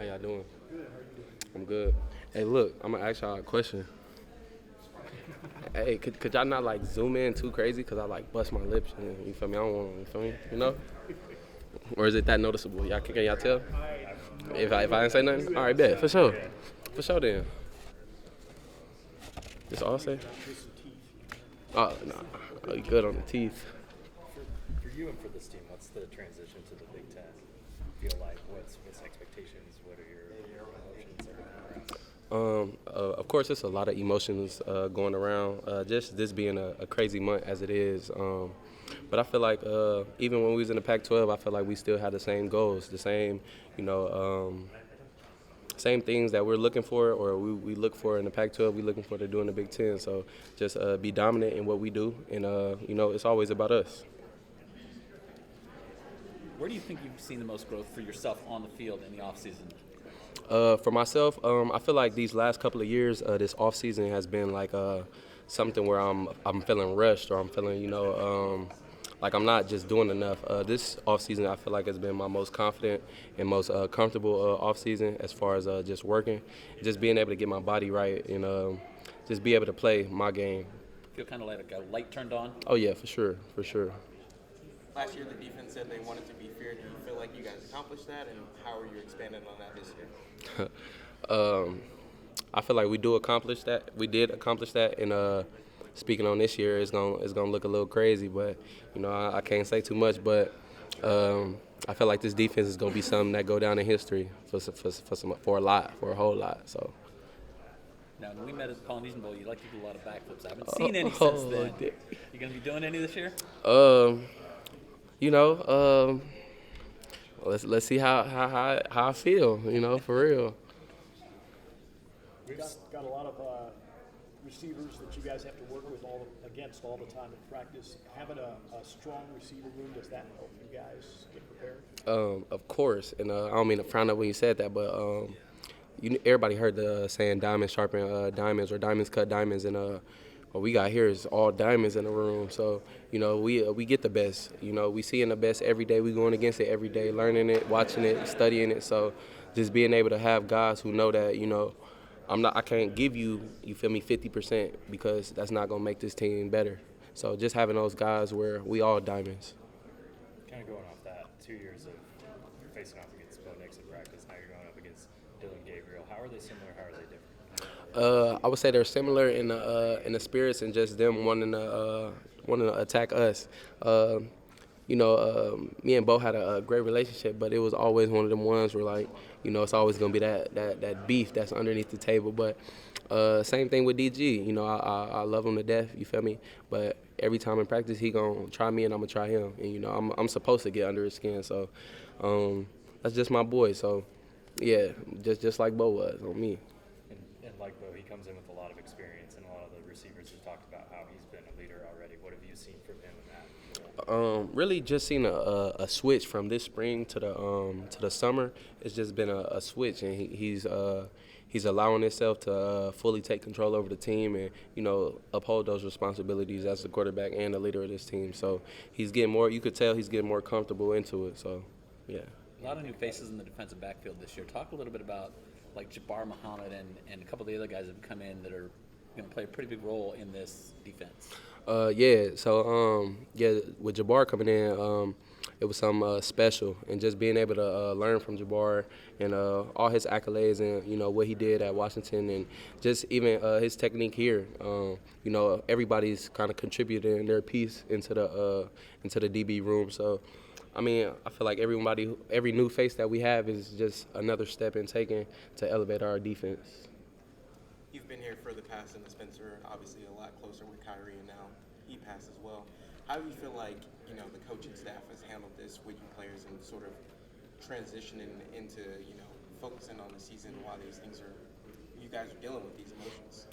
How y'all doing? I'm good. Hey, look, I'm gonna ask y'all a question. Hey, could y'all not like zoom in too crazy? Cause I like bust my lips. And, you feel me? I don't want. You feel me? You know? Or is it that noticeable? Y'all can y'all tell? If I didn't say nothing, all right, bet for sure. For sure then. Just all say. Oh no, oh, you good on the teeth. For you and for this team, what's the transition to the Big Ten feel like? What's expectations? What are your emotions? Everything Of course, it's a lot of emotions going around. Just this being a crazy month as it is. But I feel like even when we was in the Pac-12, I feel like we still had the same goals, the same, you know, same things that we're looking for, or we look for in the Pac-12. We looking for to do in the Big Ten. So just be dominant in what we do, and it's always about us. Where do you think you've seen the most growth for yourself on the field in the offseason? For myself, I feel like these last couple of years, this off season has been like something where I'm feeling rushed, or I'm feeling like I'm not just doing enough. This off season, I feel like has been my most confident and most comfortable off season as far as just working, just being able to get my body right, and just be able to play my game. Feel kind of like a light turned on? Oh yeah, for sure, for sure. Last year, the defense said they wanted to be fair. Do you feel like you guys accomplished that, and how are you expanding on that this year? I feel like we do accomplish that. We did accomplish that, and speaking on this year, it's gonna look a little crazy, but I can't say too much. But I feel like this defense is gonna be something that go down in history for a whole lot. So. Now, when we met at the Polynesian Bowl, you like to do a lot of backflips. I haven't seen any since then. You going to be doing any this year? You know, let's see how I feel. For real. We've got a lot of receivers that you guys have to work with against all the time in practice. Having a strong receiver room, does that help you guys get prepared? Of course, and I don't mean to frown up when you said that, but everybody heard the saying "diamonds sharpen diamonds" or "diamonds cut diamonds," and what we got here is all diamonds in the room. So we get the best. We seeing the best every day. We going against it every day, learning it, watching it, studying it. So just being able to have guys who know that I can't give you feel me 50% because that's not gonna make this team better. So just having those guys where we all diamonds. kind of going off that, 2 years of facing off against Bo Nix in practice. Now you're going up against Dylan Gabriel. How are they similar? How are they different? I would say they're similar in the spirits and just them wanting to attack us. Me and Bo had a great relationship, but it was always one of them ones where it's always gonna be that beef that's underneath the table. But same thing with DG. I love him to death. You feel me? But every time in practice, he gonna try me and I'm gonna try him. And I'm supposed to get under his skin. So that's just my boy. So yeah, just like Bo was on me. And like Bo, he comes in with a lot of experience, and a lot of the receivers have talked about how he's been a leader already. What have you seen from him in that? Really, just seen a switch from this spring to the summer. It's just been a switch, and he's allowing himself to fully take control over the team and uphold those responsibilities as the quarterback and the leader of this team. So he's getting more. You could tell he's getting more comfortable into it. So yeah. A lot of new faces in the defensive backfield this year. Talk a little bit about like Jabbar Muhammad and a couple of the other guys that have come in that are going to play a pretty big role in this defense. With Jabbar coming in, it was something special, and just being able to learn from Jabbar and all his accolades and what he did at Washington, and just even his technique here. Everybody's kind of contributing their piece into the DB room. So, I feel like every new face that we have is just another step in taking to elevate our defense. You've been here for the pass and the Spencer, obviously a lot closer with Kyrie, and now he passed as well. How do you feel like the coaching staff has handled this with you players and sort of transitioning into focusing on the season while you guys are dealing with these emotions?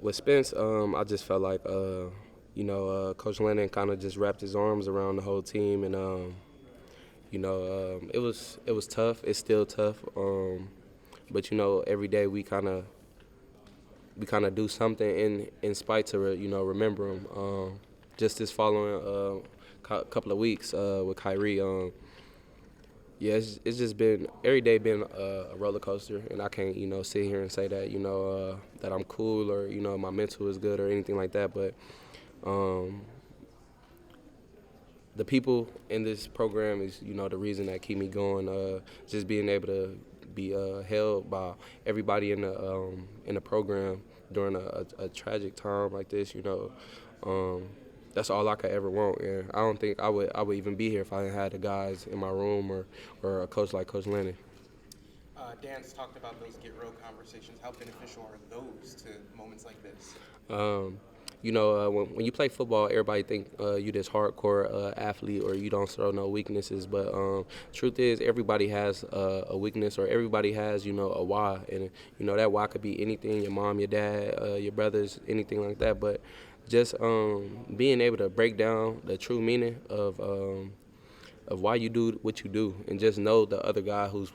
With Spence, I just felt like Coach Lennon kind of just wrapped his arms around the whole team, and it was tough. It's still tough, but every day we kind of do something in spite to remember him. Just this following couple of weeks with Kyrie, Yeah, it's just been every day been a roller coaster, and I can't sit here and say that that I'm cool or my mental is good or anything like that. But um, the people in this program is the reason that keep me going. Just being able to be held by everybody in the program during a tragic time like this. That's all I could ever want, and I don't think I would even be here if I didn't have the guys in my room or a coach like Coach Lennon. Dan's talked about those get real conversations. How beneficial are those to moments like this? Um, when you play football, everybody think you this hardcore athlete or you don't show no weaknesses. But truth is, everybody has a weakness or everybody has a why, and that why could be anything: your mom, your dad, your brothers, anything like that. But just being able to break down the true meaning of why you do what you do, and just know the other guy who's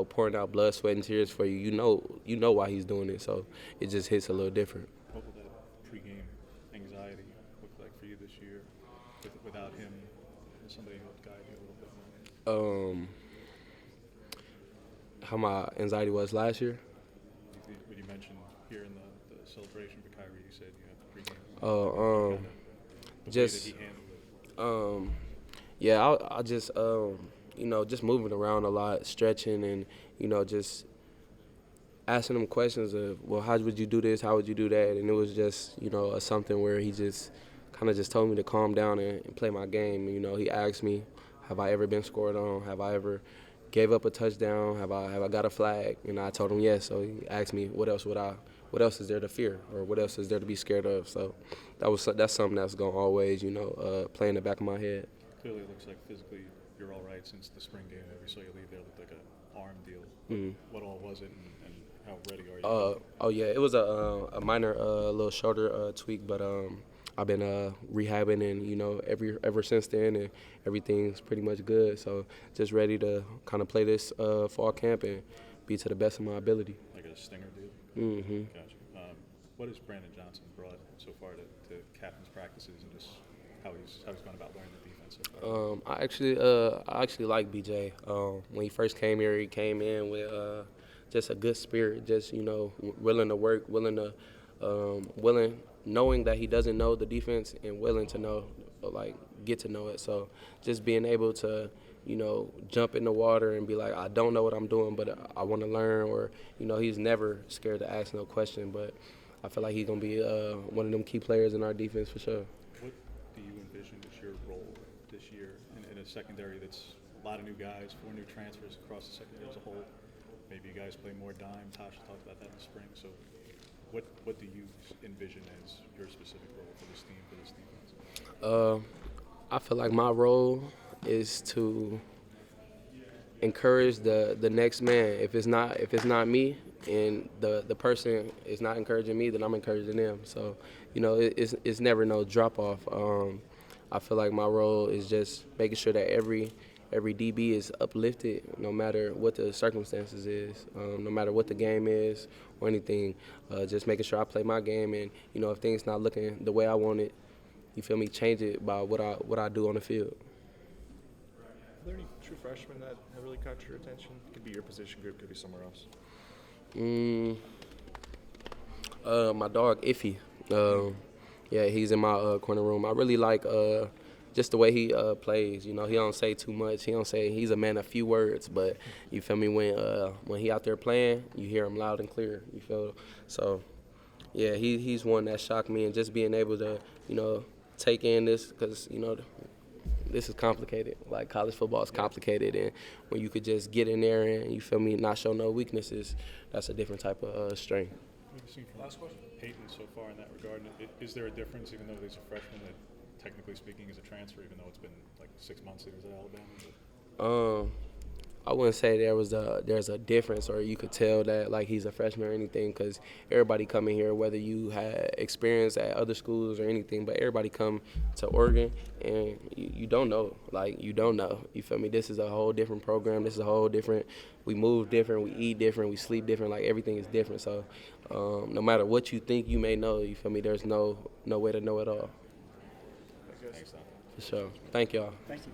pouring out blood, sweat, and tears for you. You know why he's doing it. So it just hits a little different. What will that pregame anxiety look like for you this year without him as somebody who helped guide you a little bit more? How my anxiety was last year. When you mentioned here in the celebration for Kyrie, you said you had the pregame. Oh, The just way that he handled it. yeah, I just just moving around a lot, stretching, and just asking him questions of, well, how would you do this? How would you do that? And it was just something where he just kind of just told me to calm down and play my game. He asked me, have I ever been scored on? Have I ever gave up a touchdown? Have I got a flag? And I told him yes. So he asked me, what else is there to fear, or what else is there to be scared of? So that's something that's gonna always play in the back of my head. Clearly, it looks like physically you're all right since the spring game. We saw you leave there looked like an arm deal. Mm-hmm. What all was it, and how ready are you? Oh yeah, it was a minor little shoulder tweak, but I've been rehabbing, and ever since then, and everything's pretty much good. So just ready to kind of play this fall camp and be to the best of my ability. Like a stinger deal? Mm-hmm. Gotcha. What has Brandon Johnson brought so far to captain's practices and just how he's gone about learning the defense so far? I actually like BJ. When he first came here, he came in with just a good spirit, just willing to work, willing, knowing that he doesn't know the defense and willing to know, get to know it. So just being able to jump in the water and be like, I don't know what I'm doing, but I want to learn. Or he's never scared to ask no question. But I feel like he's gonna be one of them key players in our defense for sure. What do you envision as your role this year in a secondary that's a lot of new guys, 4 new transfers across the secondary as a whole? Maybe you guys play more dime. Tasha talked about that in the spring. So what do you envision as your specific role for this team, for this defense? I feel like my role is to encourage the next man. If it's not me and the person is not encouraging me, then I'm encouraging them. So it's never no drop off. I feel like my role is just making sure that every DB is uplifted, no matter what the circumstances is, no matter what the game is or anything. Just making sure I play my game, and if things not looking the way I want it, you feel me, change it by what I do on the field. Are there any true freshmen that have really caught your attention? Could be your position group, could be somewhere else. My dog Iffy. Yeah, he's in my corner room. I really like just the way he plays. He don't say too much. He's a man of few words, but you feel me, when he out there playing, you hear him loud and clear. You feel so. Yeah, he's one that shocked me, and just being able to take in this, because this is complicated. Like, college football is complicated, and when you could just get in there and, you feel me, not show no weaknesses, that's a different type of strength. What have you seen from Peyton so far in that regard? Is there a difference, even though he's a freshman, that technically speaking is a transfer, even though it's been like 6 months since he was at Alabama? I wouldn't say there's a difference, or you could tell that like he's a freshman or anything, because everybody coming here, whether you had experience at other schools or anything, but everybody come to Oregon and you don't know. Like, you don't know. You feel me? This is a whole different program. This is a whole different. We move different. We eat different. We sleep different. Like, everything is different. So no matter what you think you may know, you feel me? There's no way to know it all. Thanks, Dontae. For sure. Thank y'all. Thank you.